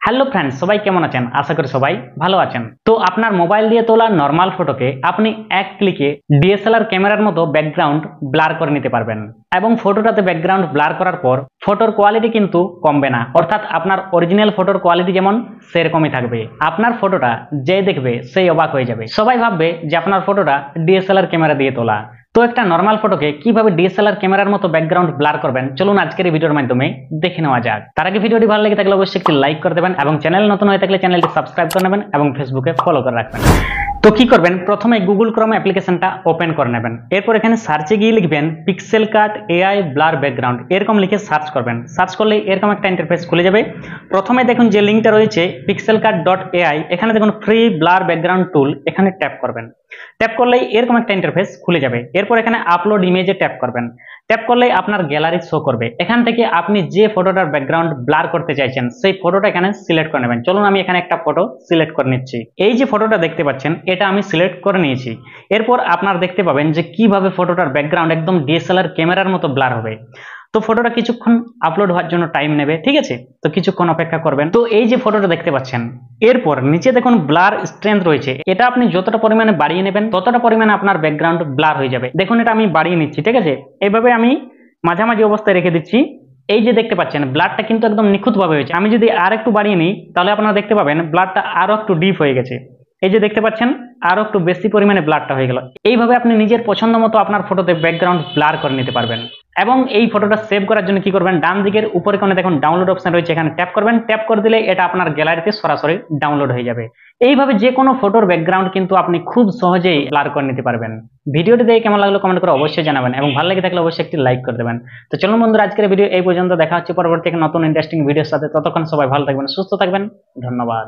Hello friends, সবাই কেমন আছেন? আশা করি সবাই ভালো আছেন। তো আপনার মোবাইল দিয়ে তোলা নর্মাল ফটোকে আপনি এক ক্লিকে ডিএসএলআর ক্যামেরার মতো ব্যাকগ্রাউন্ড ব্লার করে নিতে পারবেন এবং ফটোটাতে ব্যাকগ্রাউন্ড ব্লার করার পর ফটোর কোয়ালিটি কিন্তু কমবে না, অর্থাৎ আপনার অরিজিনাল ফটোর কোয়ালিটি যেমন সেরকমই থাকবে। আপনার ফটোটা যে দেখবে সেই অবাক হয়ে যাবে। সবাই ভাববে যে আপনার ফটোটা ডিএসএলআর ক্যামেরা দিয়ে তোলা। তো একটা নর্মাল ফটোকে কিভাবে ডিএসএলআর ক্যামেরার মতো ব্যাকগ্রাউন্ড ব্লার করবেন চলুন আজকের এই ভিডিওর মাধ্যমে দেখে নেওয়া যাক। তার আগে ভিডিওটি ভালো লেগে থাকলে অবশ্যই একটি লাইক করে দেবেন এবং চ্যানেল নতুন হয়ে থাকলে চ্যানেলটি সাবস্ক্রাইব করে নেবেন এবং ফেসবুকে ফলো করে রাখবেন। তো কি করবেন, প্রথমে গুগল ক্রোম অ্যাপ্লিকেশনটা ওপেন করে নেবেন। এরপর এখানে সার্চে গিয়ে লিখবেন পিক্সেল কাট এআই ব্লার ব্যাকগ্রাউন্ড, এরকম লিখে সার্চ করবেন। সার্চ করলে এরকম একটা ইন্টারফেস খুলে যাবে। প্রথমে দেখুন যে লিঙ্কটা রয়েছে pixelcut.ai, এখানে দেখুন ফ্রি ব্লার ব্যাকগ্রাউন্ড টুল, এখানে ট্যাপ করবেন। ট্যাপ করলেই এরকম একটা ইন্টারফেস খুলে যাবে। এরপর এখানে আপলোড ইমেজে ট্যাপ করবেন। ট্যাপ করলে আপনার গ্যালারি শো করবে। এখান থেকে আপনি যে ফটোটার ব্যাকগ্রাউন্ড ব্লার করতে চাইছেন সেই ফটোটা এখানে সিলেক্ট করে নেবেন। চলুন আমি এখানে একটা ফটো সিলেক্ট করে নিচ্ছি। এই যে ফটোটা দেখতে পাচ্ছেন এটা আমি সিলেক্ট করে নিয়েছি। এরপর আপনারা দেখতে পাবেন যে কিভাবে ফটোটার ব্যাকগ্রাউন্ড একদম ডিএসএলআর ক্যামেরার মতো ব্লার হবে। তো ফটোটা কিছুক্ষণ আপলোড হওয়ার জন্য টাইম নেবে, ঠিক আছে? তো কিছুক্ষণ অপেক্ষা করবেন। তো এই যে ফটোটা দেখতে পাচ্ছেন, এরপর নিচে দেখুন ব্লার স্ট্রেংথ রয়েছে। এটা আপনি যতটা পরিমাণে বাড়িয়ে নেবেন ততটা পরিমাণে আপনার ব্যাকগ্রাউন্ড ব্লার হয়ে যাবে। দেখুন এটা আমি বাড়িয়ে নিচ্ছি, ঠিক আছে? এইভাবে আমি মাঝামাঝি অবস্থায় রেখে দিচ্ছি। এই যে দেখতে পাচ্ছেন ব্লারটা কিন্তু একদম নিখুঁতভাবে হয়েছে। আমি যদি আর একটু বাড়িয়ে নিই তাহলে আপনারা দেখতে পাবেন ব্লারটা আরো একটু ডিপ হয়ে গেছে। এই যে দেখতে পাচ্ছেন আরো একটু বেশি পরিমাণে ব্লারটা হয়ে গেল। এইভাবে আপনি নিজের পছন্দ মতো আপনার ফটোতে ব্যাকগ্রাউন্ড ব্লার করে নিতে পারবেন। এবং এই ফটোটা সেভ করার জন্য কি করবেন, ডান দিকের উপরে কোণে দেখুন ডাউনলোড অপশন রয়েছে, এখানে ট্যাপ করবেন। ট্যাপ করে দিলে এটা আপনার গ্যালারিতে সরাসরি ডাউনলোড হয়ে যাবে। এইভাবে যে কোনো ফটোর ব্যাকগ্রাউন্ড কিন্তু আপনি খুব সহজেই ব্লার করে নিতে পারবেন। ভিডিওটি দেখে কেমন লাগলো কমেন্ট করে অবশ্যই জানাবেন এবং ভালো লেগে থাকলে অবশ্যই একটি লাইক করে দেবেন। তো চলুন বন্ধুরা, আজকের ভিডিও এই পর্যন্ত। দেখা হচ্ছে পরবর্তী এক নতুন ইন্টারেস্টিং ভিডিওর সাথে। ততক্ষণ সবাই ভালো থাকবেন, সুস্থ থাকবেন। ধন্যবাদ।